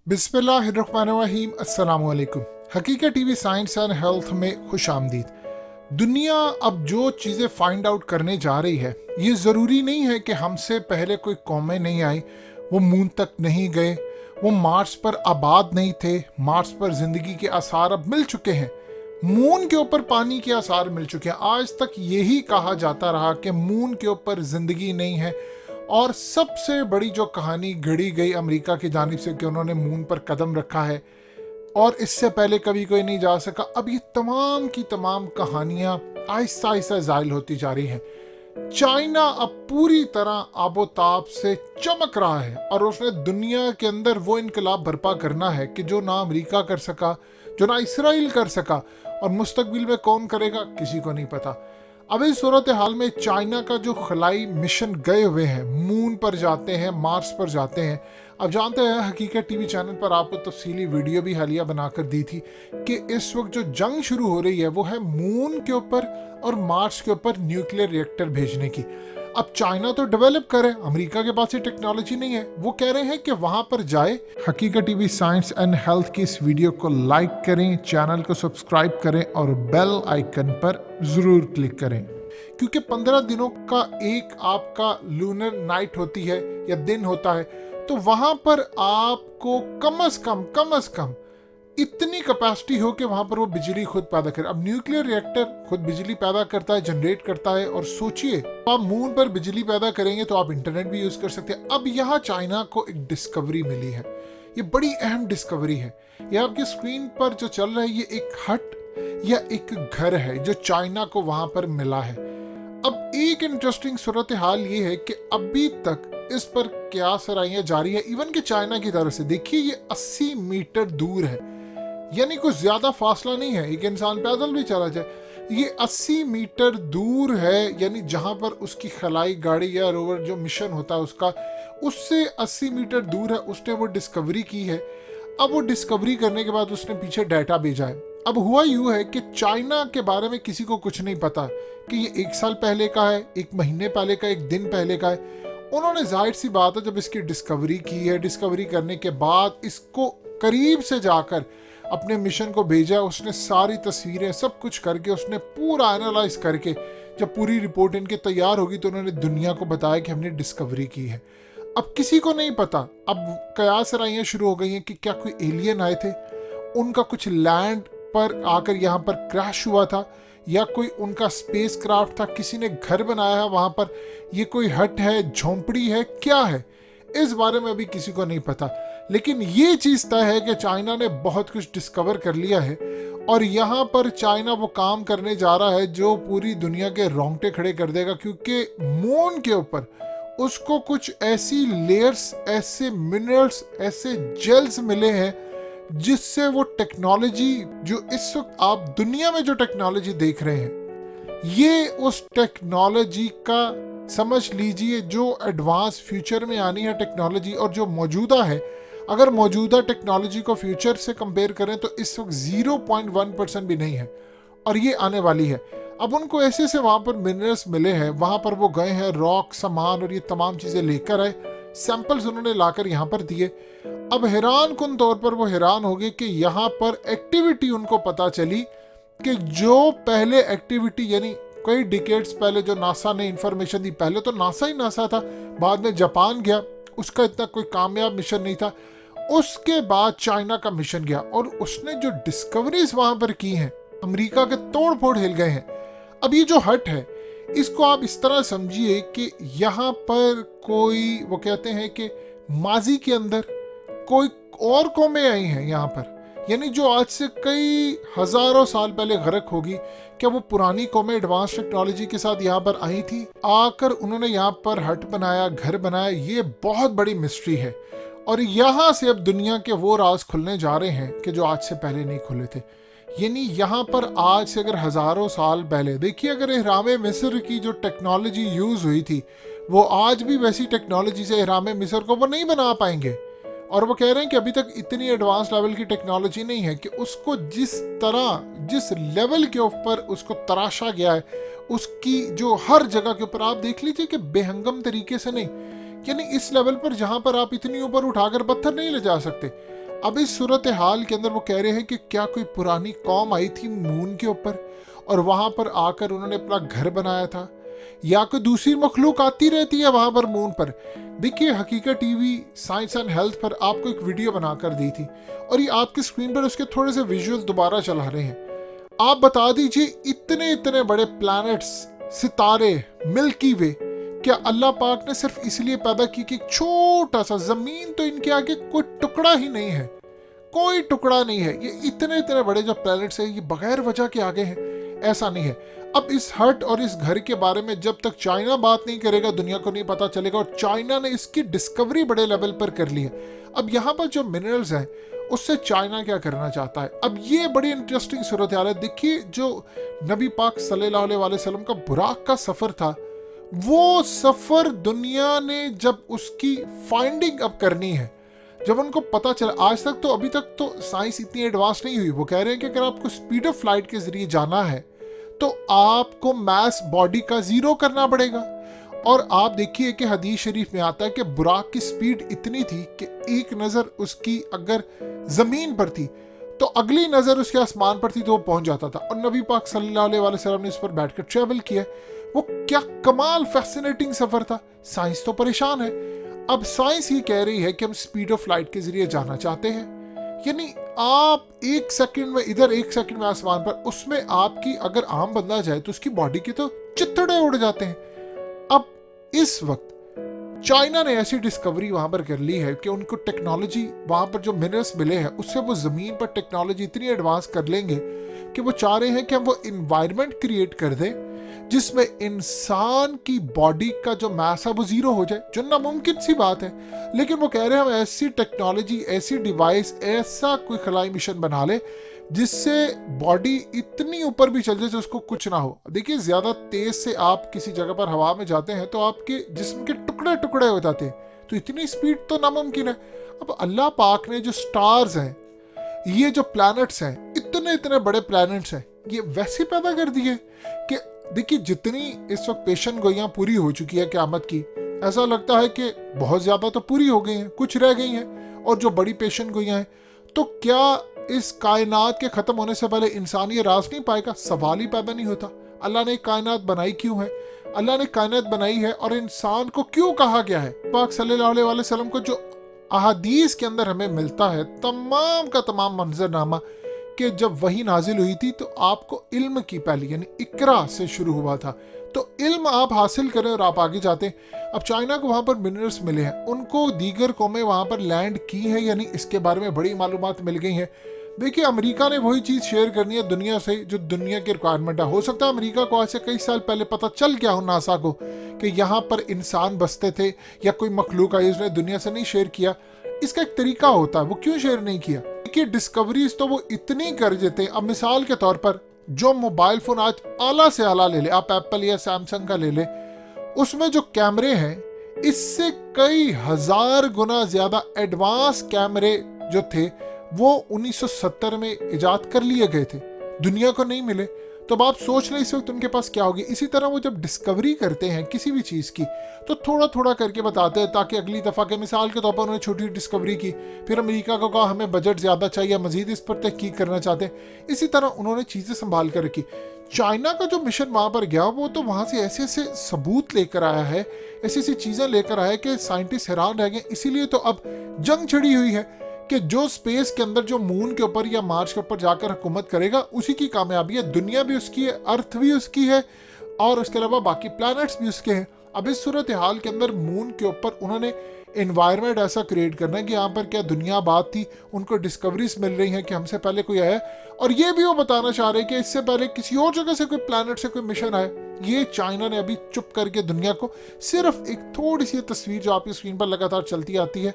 बिस्मिल्लाहिर्रहमानिर्रहीम। अस्सलाम वालेकुम। हकीकत टीवी साइंस एंड हेल्थ में खुश आमदीद। दुनिया अब जो चीज़ें फाइंड आउट करने जा रही है, ये ज़रूरी नहीं है कि हमसे पहले कोई कौमें नहीं आई, वो मून तक नहीं गए, वो मार्स पर आबाद नहीं थे। मार्स पर ज़िंदगी के आसार अब मिल चुके हैं, मून के ऊपर पानी के आसार मिल चुके हैं। आज तक यही कहा जाता रहा कि मून के ऊपर ज़िंदगी नहीं है। और सबसे बड़ी जो कहानी गढ़ी गई अमेरिका की जानिब से कि उन्होंने मून पर कदम रखा है और इससे पहले कभी कोई नहीं जा सका, अब ये तमाम की तमाम कहानियां आहिस्ता आहिस्ता जायल होती जा रही हैं। चाइना अब पूरी तरह आबोताब से चमक रहा है और उसने दुनिया के अंदर वो इनकलाब बर्पा करना है कि जो ना अमेरिका कर सका, जो ना इसराइल कर सका, और मुस्तकबिल में कौन करेगा किसी को नहीं पता। अब इस सूरत हाल में चाइना का जो खलाई मिशन गए हुए हैं, मून पर जाते हैं, मार्स पर जाते हैं। अब जानते हैं, हकीकत टीवी चैनल पर आपको तफसीली वीडियो भी हालिया बनाकर दी थी कि इस वक्त जो जंग शुरू हो रही है वो है मून के ऊपर और मार्स के ऊपर न्यूक्लियर रिएक्टर भेजने की। अब चाइना तो डेवलप करे, अमेरिका के पास ये टेक्नोलॉजी नहीं है। वो कह रहे हैं कि वहां पर जाए। हकीकत टीवी साइंस एंड हेल्थ की इस वीडियो को लाइक करें, चैनल को सब्सक्राइब करें और बेल आइकन पर जरूर क्लिक करें, क्योंकि 15 दिनों का एक आपका लूनर नाइट होती है या दिन होता है, तो वहां पर आपको कम अज कम इतनी कैपेसिटी हो कि वहां पर वो बिजली खुद पैदा करे। अब न्यूक्लियर रिएक्टर खुद बिजली पैदा करता है, जनरेट करता है, और सोचिए आप मून पर बिजली पैदा करेंगे तो आप इंटरनेट भी यूज कर सकते हैं। अब यहाँ चाइना को एक डिस्कवरी मिली है, ये बड़ी अहम डिस्कवरी है। ये आपकी स्क्रीन पर जो चल रहा है ये एक हट या एक घर है जो चाइना को वहां पर मिला है। अब एक इंटरेस्टिंग सूरत हाल ये है कि अभी तक इस पर क्या सराहियां जारी है, इवन कि चाइना की तरफ से। देखिए ये 80 मीटर दूर है, यानी कुछ ज्यादा फासला नहीं है, एक इंसान पैदल भी चला जाए। ये 80 मीटर दूर है, यानी जहां पर उसकी खलाई गाड़ी या रोवर जो मिशन होता है उसका, उससे 80 मीटर दूर है। उसने वो डिस्कवरी की है। अब वो डिस्कवरी करने के बाद उसने पीछे डाटा भेजा है। अब हुआ यूं है कि चाइना के बारे में किसी को कुछ नहीं पता कि ये 1 साल पहले का है, 1 महीने पहले का, 1 दिन पहले का है। उन्होंने जाहिर सी बात है जब इसकी डिस्कवरी की है, डिस्कवरी करने के बाद इसको करीब से जाकर अपने मिशन को भेजा। उसने सारी तस्वीरें सब कुछ करके, उसने पूरा एनालाइज करके, जब पूरी रिपोर्ट इनके तैयार होगी तो उन्होंने दुनिया को बताया कि हमने डिस्कवरी की है। अब किसी को नहीं पता, अब कयास राइयां शुरू हो गई हैं कि क्या कोई एलियन आए थे, उनका कुछ लैंड पर आकर यहाँ पर क्रैश हुआ था, या कोई उनका स्पेस क्राफ्ट था, किसी ने घर बनाया है वहां पर, ये कोई हट है, झोंपड़ी है, क्या है, इस बारे में अभी किसी को नहीं पता। लेकिन ये चीज तय है कि चाइना ने बहुत कुछ डिस्कवर कर लिया है और यहाँ पर चाइना वो काम करने जा रहा है जो पूरी दुनिया के रोंगटे खड़े कर देगा, क्योंकि मून के ऊपर उसको कुछ ऐसी लेयर्स, ऐसे मिनरल्स, ऐसे जेल्स मिले हैं जिससे वो टेक्नोलॉजी जो इस वक्त आप दुनिया में जो टेक्नोलॉजी देख रहे हैं, ये उस टेक्नोलॉजी का समझ लीजिए जो एडवांस फ्यूचर में आनी है टेक्नोलॉजी, और जो मौजूदा है, अगर मौजूदा टेक्नोलॉजी को फ्यूचर से कंपेयर करें तो इस वक्त 0.1% भी नहीं है, और ये आने वाली है। अब उनको ऐसे से वहाँ पर मिनरल्स मिले हैं, वहाँ पर वो गए हैं, रॉक, सामान और ये तमाम चीज़ें लेकर आए, सैंपल्स उन्होंने लाकर यहाँ पर दिए। अब हैरान कुन तौर पर वो हैरान हो गए कि यहाँ पर एक्टिविटी उनको पता चली कि जो पहले एक्टिविटी, यानी कई डिकेड्स पहले जो नासा ने इंफॉर्मेशन दी, पहले तो नासा ही नासा था, बाद में जापान गया, उसका इतना कोई कामयाब मिशन नहीं था, उसके बाद चाइना का मिशन गया और उसने जो डिस्कवरीज वहां पर की हैं, अमेरिका के तोड़ फोड़ हिल गए हैं। अब ये जो हट है, इसको आप इस तरह समझिए कि यहाँ पर कोई, वो कहते हैं कि माजी के अंदर कोई और कौमें आई हैं यहाँ पर, यानी जो आज से कई हजारों साल पहले गरक होगी, क्या वो पुरानी कौमें एडवांस टेक्नोलॉजी के साथ यहाँ पर आई थी, आकर उन्होंने यहाँ पर हट बनाया, घर बनाया, ये बहुत बड़ी मिस्ट्री है। और यहाँ से अब दुनिया के वो राज खुलने जा रहे हैं कि जो आज से पहले नहीं खुले थे। यानी यहाँ पर आज से अगर हजारों साल पहले, देखिए अगर इहराम मिस्र की जो टेक्नोलॉजी यूज हुई थी, वो आज भी वैसी टेक्नोलॉजी से इहराम मिस्र को वो नहीं बना पाएंगे। और वो कह रहे हैं कि अभी तक इतनी एडवांस लेवल की टेक्नोलॉजी नहीं है कि उसको जिस तरह, जिस लेवल के ऊपर उसको तराशा गया है, उसकी जो हर जगह के ऊपर आप देख लीजिए कि बेहंगम तरीके से नहीं, यानी इस लेवल पर जहां पर आप इतनी ऊपर उठाकर पत्थर नहीं ले जा सकते, अब इस सूरत हाल के अंदर वो कह रहे हैं कि क्या कोई पुरानी कौम आई थी मून के ऊपर और वहां पर आकर उन्होंने अपना घर बनाया था, या कोई दूसरी मखलूक आती रहती है वहां पर मून पर। देखिए, हकीकत टीवी साइंस एंड हेल्थ पर आपको एक वीडियो बनाकर दी थी और ये आपकी स्क्रीन पर उसके थोड़े से विजुअल दोबारा चला रहे हैं। आप बता दीजिए, इतने इतने बड़े प्लैनेट्स, सितारे, मिल्की वे, क्या अल्लाह पाक ने सिर्फ इसलिए पैदा की कि एक छोटा सा जमीन तो इनके आगे कोई टुकड़ा ही नहीं है, कोई टुकड़ा नहीं है। ये इतने इतने बड़े जो प्लैनेट्स हैं ये बगैर वजह के आगे हैं, ऐसा नहीं है। अब इस हट और इस घर के बारे में जब तक चाइना बात नहीं करेगा दुनिया को नहीं पता चलेगा, और चाइना ने इसकी डिस्कवरी बड़े लेवल पर कर ली है। अब यहाँ पर जो मिनरल्स हैं उससे चाइना क्या करना चाहता है, अब ये बड़ी इंटरेस्टिंग सूरत हाल है। देखिए, जो नबी पाक सल्लल्लाहु अलैहि वसल्लम का बुराक का सफर था, वो सफर दुनिया ने जब उसकी फाइंडिंग अब करनी है, जब उनको पता चला, आज तक तो अभी तक तो साइंस इतनी एडवांस नहीं हुई। वो कह रहे हैं कि अगर आपको स्पीड ऑफ लाइट के जरिए जाना है तो आपको मास बॉडी का जीरो करना पड़ेगा। और आप देखिए कि हदीस शरीफ में आता है कि बुराक की स्पीड इतनी थी कि एक नज़र उसकी अगर ज़मीन पर थी तो अगली नज़र उसके आसमान पर थी तो वो पहुंच जाता था। और नबी पाक सल्लल्लाहु अलैहि वसल्लम ने इस पर बैठकर ट्रैवल किया। वो क्या कमाल फैसिनेटिंग सफ़र था। साइंस तो परेशान है। अब साइंस ये कह रही है कि हम स्पीड ऑफ लाइट के जरिए जाना चाहते हैं, यानी आप एक सेकंड में इधर, एक सेकंड में आसमान पर, उसमें आपकी अगर आम बंदा जाए तो उसकी बॉडी के तो चित्तड़े उड़ जाते हैं। अब इस वक्त चाइना ने ऐसी डिस्कवरी वहां पर कर ली है कि उनको टेक्नोलॉजी, वहां पर जो मिनरल्स मिले हैं उससे वो जमीन पर टेक्नोलॉजी इतनी एडवांस कर लेंगे कि वो चाह रहे हैं कि हम वो इन्वायरमेंट क्रिएट कर दें जिसमें इंसान की बॉडी का जो मास है वो जीरो हो जाए, जो नामुमकिन सी बात है। लेकिन वो कह रहे हैं हम ऐसी टेक्नोलॉजी, ऐसी डिवाइस, ऐसा कोई खलाई मिशन बना ले जिससे बॉडी इतनी ऊपर भी चल जाए उसको कुछ ना हो। देखिए, ज्यादा तेज से आप किसी जगह पर हवा में जाते हैं तो आपके जिस्म के टुकड़े टुकड़े हो जाते हैं, तो इतनी स्पीड तो नामुमकिन है। अब अल्लाह पाक ने जो स्टार्स हैं, ये जो प्लैनेट्स हैं, इतने इतने बड़े प्लैनेट्स हैं, ये वैसे पैदा कर दिए कि देखिए, जितनी इस वक्त पेशन गोइयां पूरी हो चुकी है क़यामत की, ऐसा लगता है कि बहुत ज़्यादा तो पूरी हो गई हैं, कुछ रह गई हैं, और जो बड़ी पेशन गोइयां हैं, तो क्या इस कायनात के ख़त्म होने से पहले इंसान ये राज नहीं पाएगा? सवाल ही पैदा नहीं होता। अल्लाह ने कायनात बनाई क्यों है? अल्लाह ने कायनात बनाई है और इंसान को क्यों कहा गया है? पाक सल्लल्लाहु अलैहि वसल्लम को जो अहादीस के अंदर हमें मिलता है, तमाम का तमाम मंजरनामा, कि जब वही नाजिल हुई थी तो आपको इल्म की पहली यानी इकरा से शुरू हुआ था, तो इल्म आप हासिल करें और आप आगे जाते हैं। अब चाइना को वहाँ पर मिनरल्स मिले हैं, उनको दीगर कौमें वहाँ पर लैंड की है, यानी इसके बारे में बड़ी मालूमात मिल गई हैं। देखिए, अमेरिका ने वही चीज़ शेयर करनी है दुनिया से जो दुनिया की रिक्वायरमेंट है। हो सकता है अमेरिका को आज से कई साल पहले पता चल गया हो नासा को कि यहाँ पर इंसान बसते थे या कोई मखलूक आई, उसने दुनिया से नहीं शेयर किया। इसका एक तरीका होता है, वो क्यों शेयर नहीं किया? देखिए, डिस्कवरीज तो वो इतनी कर देते हैं। अब मिसाल के तौर पर जो मोबाइल फोन आज आला से आला ले ले, आप एप्पल या सैमसंग का ले ले, उसमें जो कैमरे हैं इससे कई हजार गुना ज्यादा एडवांस कैमरे जो थे वो 1970 में इजाद कर लिए गए थे, दुनिया को नहीं मिले। तो अब आप सोच लें इस वक्त उनके पास क्या होगी। इसी तरह वो जब डिस्कवरी करते हैं किसी भी चीज़ की तो थोड़ा थोड़ा करके बताते हैं ताकि अगली दफ़ा के, मिसाल के तौर पर उन्होंने छोटी डिस्कवरी की, फिर अमेरिका को कहा हमें बजट ज़्यादा चाहिए, मजीद इस पर तहकीक करना चाहते हैं। इसी तरह उन्होंने चीज़ें संभाल कर रखी। चाइना का जो मिशन वहाँ पर गया वो तो वहाँ से ऐसे ऐसे सबूत लेकर आया है, ऐसी ऐसी चीज़ें लेकर आया कि साइंटिस्ट हैरान रह गए। इसीलिए तो अब जंग छिड़ी हुई है कि जो स्पेस के अंदर, जो मून के ऊपर या मार्स के ऊपर जाकर हुकूमत करेगा उसी की कामयाबी है। दुनिया भी उसकी है, अर्थ भी उसकी है, और उसके अलावा बाकी प्लैनेट्स भी उसके हैं। अब इस सूरत हाल के अंदर मून के ऊपर उन्होंने एनवायरनमेंट ऐसा क्रिएट करना है कि यहाँ पर क्या दुनिया आबाद थी, उनको डिस्कवरीज मिल रही हैं कि हमसे पहले कोई आया, और ये भी वो बताना चाह रहे हैं कि इससे पहले किसी और जगह से कोई प्लैनेट से कोई मिशन आए। ये चाइना ने अभी चुप करके दुनिया को सिर्फ एक थोड़ी सी तस्वीर जो आपकी स्क्रीन पर लगातार चलती आती है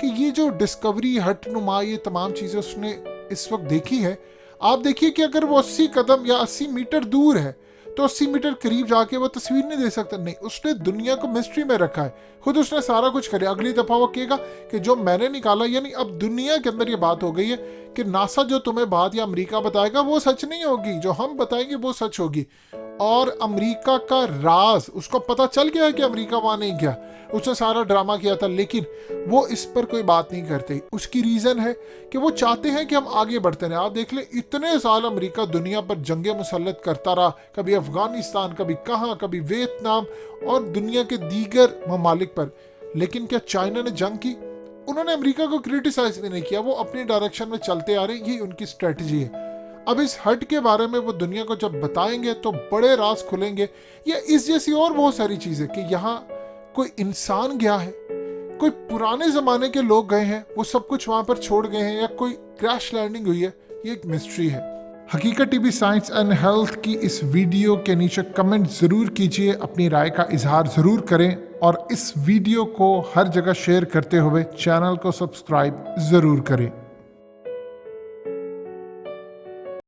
कि ये जो डिस्कवरी, हटनुमा, ये तमाम चीज़ें उसने इस वक्त देखी है। आप देखिए कि अगर वो 80 कदम या 80 मीटर दूर है तो 80 मीटर करीब जाके वो तस्वीर नहीं दे सकता। नहीं, उसने दुनिया को मिस्ट्री में रखा है, खुद उसने सारा कुछ करे। अगली दफ़ा वो कहेगा कि जो मैंने निकाला, यानी अब दुनिया के अंदर ये बात हो गई है कि नासा जो तुम्हें बात या अमेरिका बताएगा वो सच नहीं होगी, जो हम बताएंगे वो सच होगी। और अमेरिका का राज उसको पता चल गया है कि अमेरिका वहां नहीं गया, उसने सारा ड्रामा किया था, लेकिन वो इस पर कोई बात नहीं करते। उसकी रीजन है कि वो चाहते हैं कि हम आगे बढ़ते रहें। आप देख ले, इतने साल अमेरिका दुनिया पर जंगे मुसल्लत करता रहा, कभी अफगानिस्तान, कभी कहाँ, कभी वियतनाम और दुनिया के दीगर ममालिक पर। लेकिन क्या चाइना ने जंग की? उन्होंने अमेरिका को क्रिटिसाइज भी नहीं किया, वो अपनी डायरेक्शन में चलते आ रहे, यही उनकी स्ट्रेटजी है। अब इस हट के बारे में वो दुनिया को जब बताएंगे तो बड़े राज खुलेंगे। या इस जैसी और बहुत सारी चीजें कि यहाँ कोई इंसान गया है, कोई पुराने जमाने के लोग गए हैं, वो सब कुछ वहां पर छोड़ गए हैं, या कोई क्रैश लैंडिंग हुई है, ये एक मिस्ट्री है। हकीकत टीवी साइंस एंड हेल्थ की इस वीडियो के नीचे कमेंट जरूर कीजिए, अपनी राय का इजहार जरूर करें और इस वीडियो को हर जगह शेयर करते हुए चैनल को सब्सक्राइब जरूर करें।